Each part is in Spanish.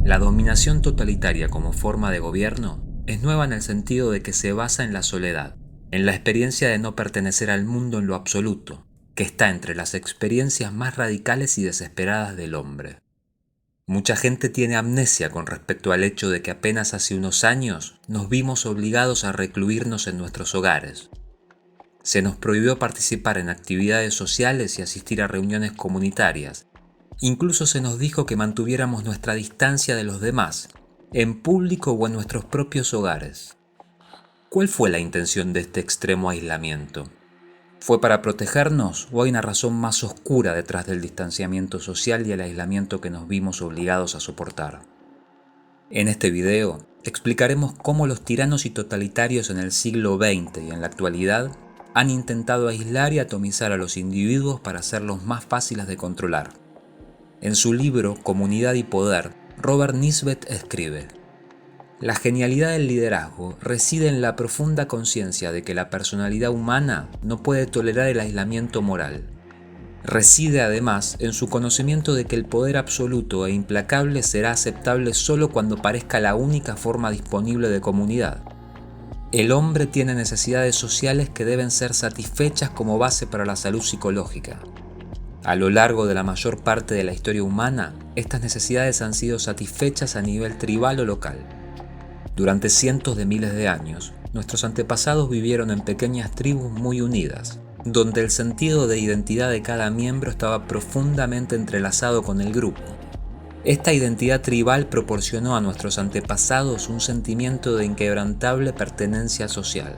La dominación totalitaria como forma de gobierno es nueva en el sentido de que se basa en la soledad, en la experiencia de no pertenecer al mundo en lo absoluto, que está entre las experiencias más radicales y desesperadas del hombre. Mucha gente tiene amnesia con respecto al hecho de que apenas hace unos años nos vimos obligados a recluirnos en nuestros hogares. Se nos prohibió participar en actividades sociales y asistir a reuniones comunitarias. Incluso se nos dijo que mantuviéramos nuestra distancia de los demás, en público o en nuestros propios hogares. ¿Cuál fue la intención de este extremo aislamiento? ¿Fue para protegernos o hay una razón más oscura detrás del distanciamiento social y el aislamiento que nos vimos obligados a soportar? En este video explicaremos cómo los tiranos y totalitarios en el siglo XX y en la actualidad han intentado aislar y atomizar a los individuos para hacerlos más fáciles de controlar. En su libro Comunidad y Poder, Robert Nisbet escribe: la genialidad del liderazgo reside en la profunda conciencia de que la personalidad humana no puede tolerar el aislamiento moral. Reside además en su conocimiento de que el poder absoluto e implacable será aceptable solo cuando parezca la única forma disponible de comunidad. El hombre tiene necesidades sociales que deben ser satisfechas como base para la salud psicológica. A lo largo de la mayor parte de la historia humana, estas necesidades han sido satisfechas a nivel tribal o local. Durante cientos de miles de años, nuestros antepasados vivieron en pequeñas tribus muy unidas, donde el sentido de identidad de cada miembro estaba profundamente entrelazado con el grupo. Esta identidad tribal proporcionó a nuestros antepasados un sentimiento de inquebrantable pertenencia social.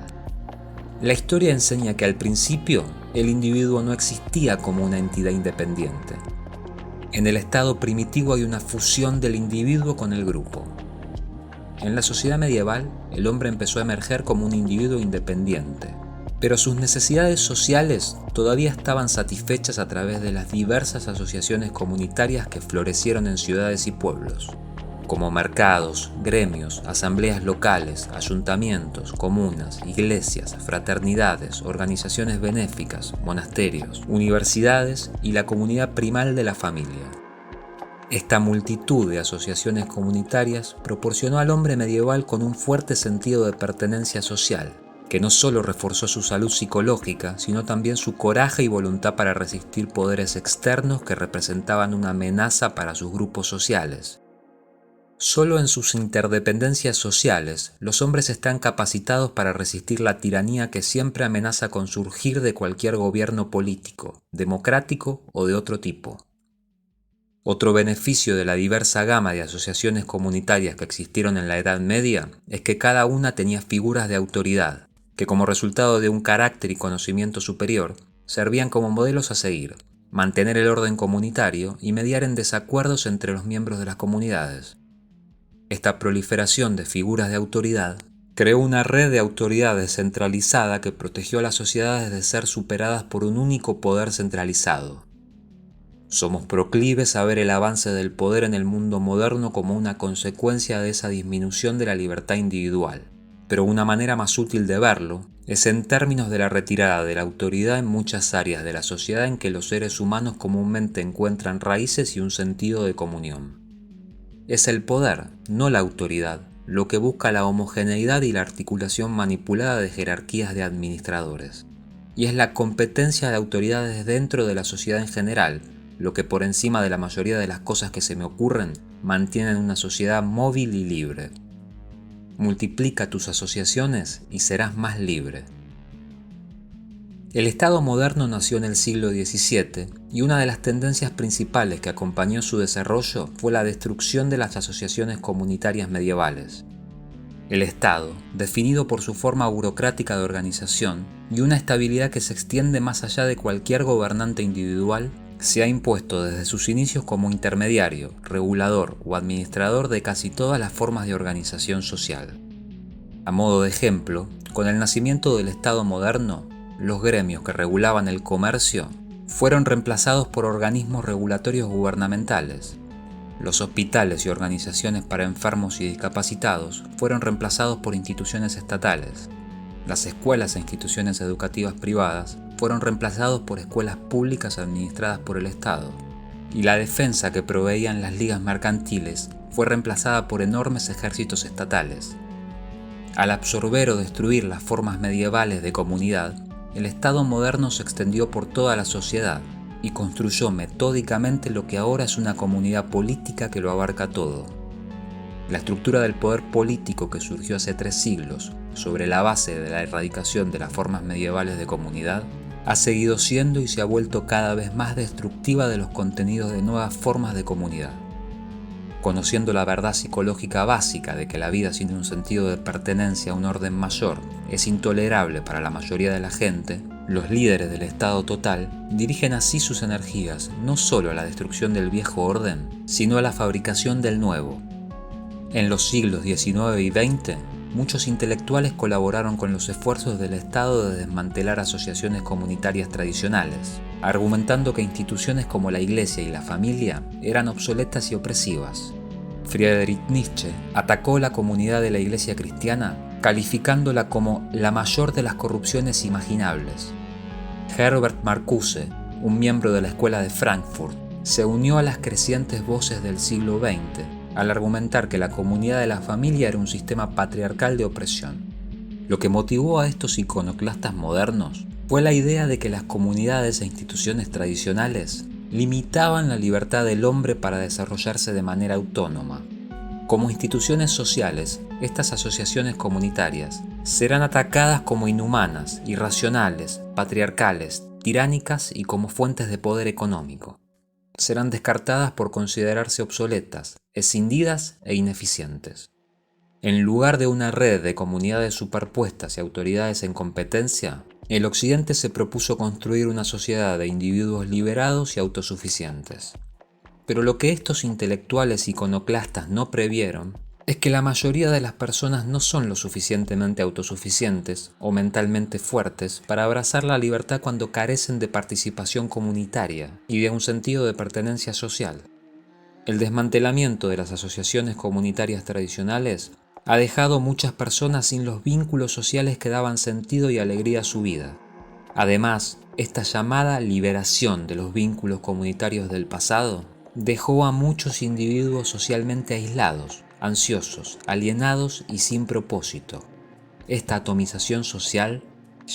La historia enseña que al principio el individuo no existía como una entidad independiente. En el estado primitivo hay una fusión del individuo con el grupo. En la sociedad medieval, el hombre empezó a emerger como un individuo independiente, pero sus necesidades sociales todavía estaban satisfechas a través de las diversas asociaciones comunitarias que florecieron en ciudades y pueblos, como mercados, gremios, asambleas locales, ayuntamientos, comunas, iglesias, fraternidades, organizaciones benéficas, monasterios, universidades y la comunidad primal de la familia. Esta multitud de asociaciones comunitarias proporcionó al hombre medieval con un fuerte sentido de pertenencia social, que no solo reforzó su salud psicológica, sino también su coraje y voluntad para resistir poderes externos que representaban una amenaza para sus grupos sociales. Solo en sus interdependencias sociales, los hombres están capacitados para resistir la tiranía que siempre amenaza con surgir de cualquier gobierno político, democrático o de otro tipo. Otro beneficio de la diversa gama de asociaciones comunitarias que existieron en la Edad Media es que cada una tenía figuras de autoridad, que como resultado de un carácter y conocimiento superior, servían como modelos a seguir, mantener el orden comunitario y mediar en desacuerdos entre los miembros de las comunidades. Esta proliferación de figuras de autoridad creó una red de autoridad descentralizada que protegió a las sociedades de ser superadas por un único poder centralizado. Somos proclives a ver el avance del poder en el mundo moderno como una consecuencia de esa disminución de la libertad individual, pero una manera más útil de verlo es en términos de la retirada de la autoridad en muchas áreas de la sociedad en que los seres humanos comúnmente encuentran raíces y un sentido de comunión. Es el poder, no la autoridad, lo que busca la homogeneidad y la articulación manipulada de jerarquías de administradores. Y es la competencia de autoridades dentro de la sociedad en general, lo que por encima de la mayoría de las cosas que se me ocurren, mantienen una sociedad móvil y libre. Multiplica tus asociaciones y serás más libre. El Estado moderno nació en el siglo XVII y una de las tendencias principales que acompañó su desarrollo fue la destrucción de las asociaciones comunitarias medievales. El Estado, definido por su forma burocrática de organización y una estabilidad que se extiende más allá de cualquier gobernante individual, se ha impuesto desde sus inicios como intermediario, regulador o administrador de casi todas las formas de organización social. A modo de ejemplo, con el nacimiento del Estado moderno, los gremios que regulaban el comercio fueron reemplazados por organismos regulatorios gubernamentales. Los hospitales y organizaciones para enfermos y discapacitados fueron reemplazados por instituciones estatales. Las escuelas e instituciones educativas privadas fueron reemplazados por escuelas públicas administradas por el Estado. Y la defensa que proveían las ligas mercantiles fue reemplazada por enormes ejércitos estatales. Al absorber o destruir las formas medievales de comunidad, el Estado moderno se extendió por toda la sociedad y construyó metódicamente lo que ahora es una comunidad política que lo abarca todo. La estructura del poder político que surgió hace 3 siglos, sobre la base de la erradicación de las formas medievales de comunidad, ha seguido siendo y se ha vuelto cada vez más destructiva de los contenidos de nuevas formas de comunidad. Conociendo la verdad psicológica básica de que la vida sin un sentido de pertenencia a un orden mayor es intolerable para la mayoría de la gente, los líderes del Estado total dirigen así sus energías no solo a la destrucción del viejo orden, sino a la fabricación del nuevo. En los siglos XIX y XX, muchos intelectuales colaboraron con los esfuerzos del Estado de desmantelar asociaciones comunitarias tradicionales, argumentando que instituciones como la Iglesia y la familia eran obsoletas y opresivas. Friedrich Nietzsche atacó la comunidad de la Iglesia cristiana, calificándola como la mayor de las corrupciones imaginables. Herbert Marcuse, un miembro de la Escuela de Frankfurt, se unió a las crecientes voces del siglo XX, al argumentar que la comunidad de la familia era un sistema patriarcal de opresión. Lo que motivó a estos iconoclastas modernos fue la idea de que las comunidades e instituciones tradicionales limitaban la libertad del hombre para desarrollarse de manera autónoma. Como instituciones sociales, estas asociaciones comunitarias serán atacadas como inhumanas, irracionales, patriarcales, tiránicas y como fuentes de poder económico. Serán descartadas por considerarse obsoletas, escindidas e ineficientes. En lugar de una red de comunidades superpuestas y autoridades en competencia, el Occidente se propuso construir una sociedad de individuos liberados y autosuficientes. Pero lo que estos intelectuales iconoclastas no previeron es que la mayoría de las personas no son lo suficientemente autosuficientes o mentalmente fuertes para abrazar la libertad cuando carecen de participación comunitaria y de un sentido de pertenencia social. El desmantelamiento de las asociaciones comunitarias tradicionales ha dejado muchas personas sin los vínculos sociales que daban sentido y alegría a su vida. Además, esta llamada liberación de los vínculos comunitarios del pasado dejó a muchos individuos socialmente aislados, ansiosos, alienados y sin propósito. Esta atomización social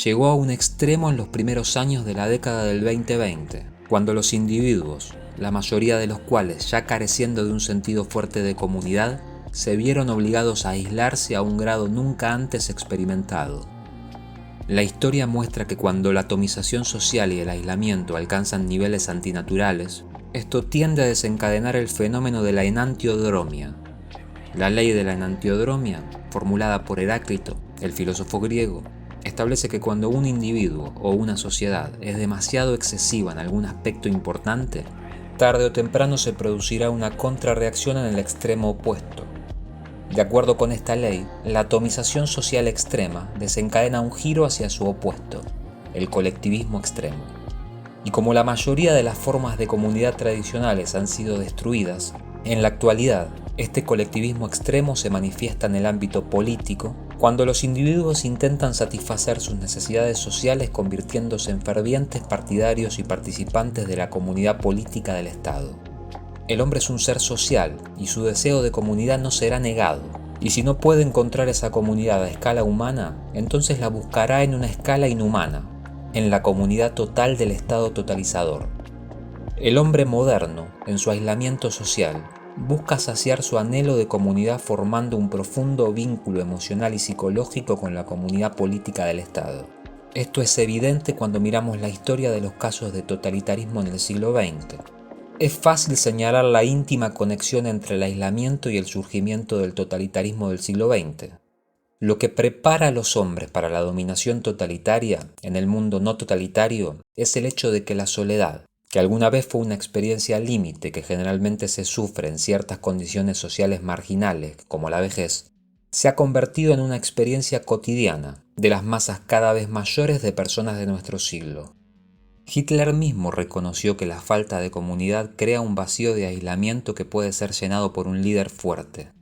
llegó a un extremo en los primeros años de la década del 2020, cuando los individuos, la mayoría de los cuales ya careciendo de un sentido fuerte de comunidad, se vieron obligados a aislarse a un grado nunca antes experimentado. La historia muestra que cuando la atomización social y el aislamiento alcanzan niveles antinaturales, esto tiende a desencadenar el fenómeno de la enantiodromia. La ley de la enantiodromia, formulada por Heráclito, el filósofo griego, establece que cuando un individuo o una sociedad es demasiado excesiva en algún aspecto importante, tarde o temprano se producirá una contrarreacción en el extremo opuesto. De acuerdo con esta ley, la atomización social extrema desencadena un giro hacia su opuesto, el colectivismo extremo. Y como la mayoría de las formas de comunidad tradicionales han sido destruidas, en la actualidad, este colectivismo extremo se manifiesta en el ámbito político cuando los individuos intentan satisfacer sus necesidades sociales convirtiéndose en fervientes partidarios y participantes de la comunidad política del Estado. El hombre es un ser social y su deseo de comunidad no será negado, y si no puede encontrar esa comunidad a escala humana, entonces la buscará en una escala inhumana, en la comunidad total del Estado totalizador. El hombre moderno, en su aislamiento social, busca saciar su anhelo de comunidad formando un profundo vínculo emocional y psicológico con la comunidad política del Estado. Esto es evidente cuando miramos la historia de los casos de totalitarismo en el siglo XX. Es fácil señalar la íntima conexión entre el aislamiento y el surgimiento del totalitarismo del siglo XX. Lo que prepara a los hombres para la dominación totalitaria en el mundo no totalitario es el hecho de que la soledad, que alguna vez fue una experiencia límite que generalmente se sufre en ciertas condiciones sociales marginales, como la vejez, se ha convertido en una experiencia cotidiana de las masas cada vez mayores de personas de nuestro siglo. Hitler mismo reconoció que la falta de comunidad crea un vacío de aislamiento que puede ser llenado por un líder fuerte.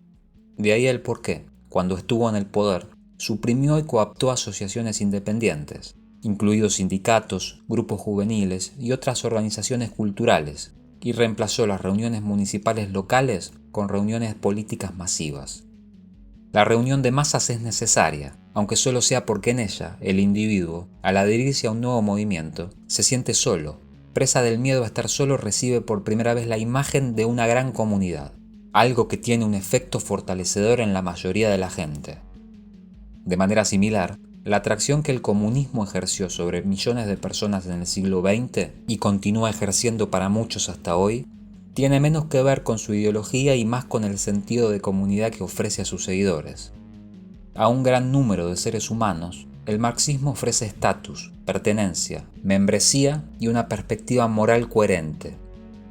De ahí el porqué, cuando estuvo en el poder, suprimió y cooptó asociaciones independientes, incluidos sindicatos, grupos juveniles y otras organizaciones culturales, y reemplazó las reuniones municipales locales con reuniones políticas masivas. La reunión de masas es necesaria, aunque solo sea porque en ella el individuo, al adherirse a un nuevo movimiento, se siente solo. Presa del miedo a estar solo, recibe por primera vez la imagen de una gran comunidad, algo que tiene un efecto fortalecedor en la mayoría de la gente. De manera similar, la atracción que el comunismo ejerció sobre millones de personas en el siglo XX y continúa ejerciendo para muchos hasta hoy, tiene menos que ver con su ideología y más con el sentido de comunidad que ofrece a sus seguidores. A un gran número de seres humanos, el marxismo ofrece estatus, pertenencia, membresía y una perspectiva moral coherente.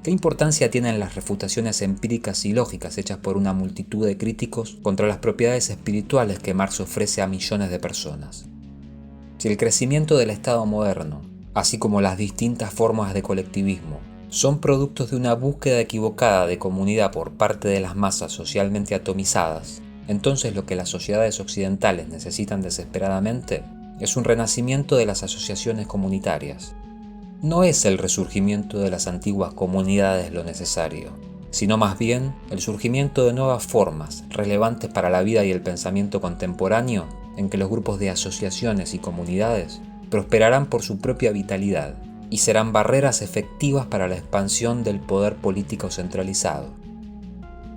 ¿Qué importancia tienen las refutaciones empíricas y lógicas hechas por una multitud de críticos contra las propiedades espirituales que Marx ofrece a millones de personas? Si el crecimiento del Estado moderno, así como las distintas formas de colectivismo, son productos de una búsqueda equivocada de comunidad por parte de las masas socialmente atomizadas, entonces lo que las sociedades occidentales necesitan desesperadamente es un renacimiento de las asociaciones comunitarias. No es el resurgimiento de las antiguas comunidades lo necesario, sino más bien el surgimiento de nuevas formas relevantes para la vida y el pensamiento contemporáneo, en que los grupos de asociaciones y comunidades prosperarán por su propia vitalidad y serán barreras efectivas para la expansión del poder político centralizado.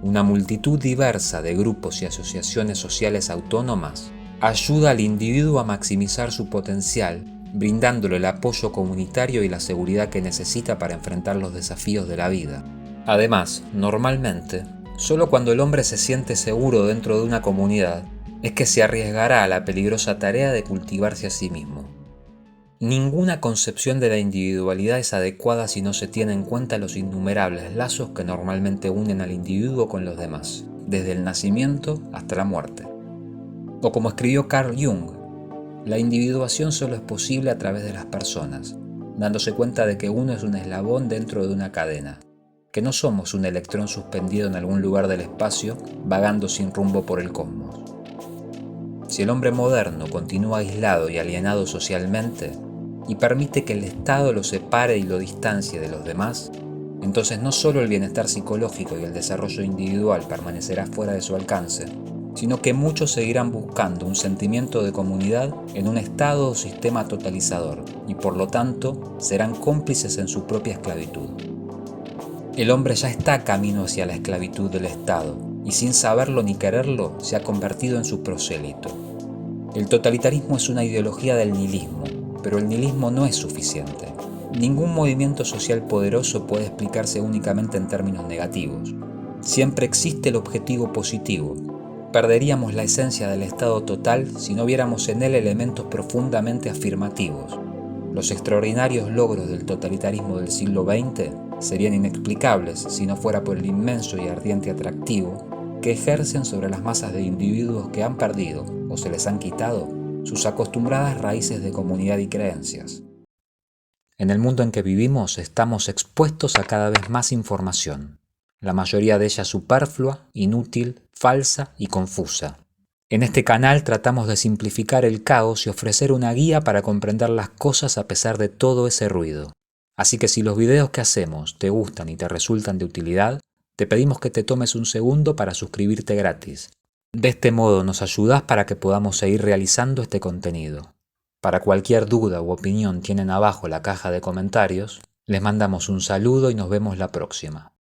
Una multitud diversa de grupos y asociaciones sociales autónomas ayuda al individuo a maximizar su potencial, brindándole el apoyo comunitario y la seguridad que necesita para enfrentar los desafíos de la vida. Además, normalmente, solo cuando el hombre se siente seguro dentro de una comunidad, es que se arriesgará a la peligrosa tarea de cultivarse a sí mismo. Ninguna concepción de la individualidad es adecuada si no se tiene en cuenta los innumerables lazos que normalmente unen al individuo con los demás, desde el nacimiento hasta la muerte. O como escribió Carl Jung, la individuación solo es posible a través de las personas, dándose cuenta de que uno es un eslabón dentro de una cadena, que no somos un electrón suspendido en algún lugar del espacio, vagando sin rumbo por el cosmos. Si el hombre moderno continúa aislado y alienado socialmente, y permite que el Estado lo separe y lo distancie de los demás, entonces no solo el bienestar psicológico y el desarrollo individual permanecerá fuera de su alcance, sino que muchos seguirán buscando un sentimiento de comunidad en un estado o sistema totalizador y por lo tanto serán cómplices en su propia esclavitud. El hombre ya está camino hacia la esclavitud del Estado y sin saberlo ni quererlo se ha convertido en su prosélito. El totalitarismo es una ideología del nihilismo, pero el nihilismo no es suficiente. Ningún movimiento social poderoso puede explicarse únicamente en términos negativos. Siempre existe el objetivo positivo. Perderíamos la esencia del estado total si no viéramos en él elementos profundamente afirmativos. Los extraordinarios logros del totalitarismo del siglo XX serían inexplicables si no fuera por el inmenso y ardiente atractivo que ejercen sobre las masas de individuos que han perdido o se les han quitado sus acostumbradas raíces de comunidad y creencias. En el mundo en que vivimos estamos expuestos a cada vez más información, la mayoría de ella superflua, inútil, falsa y confusa. En este canal tratamos de simplificar el caos y ofrecer una guía para comprender las cosas a pesar de todo ese ruido. Así que si los videos que hacemos te gustan y te resultan de utilidad, te pedimos que te tomes un segundo para suscribirte gratis. De este modo nos ayudas para que podamos seguir realizando este contenido. Para cualquier duda u opinión tienen abajo la caja de comentarios. Les mandamos un saludo y nos vemos la próxima.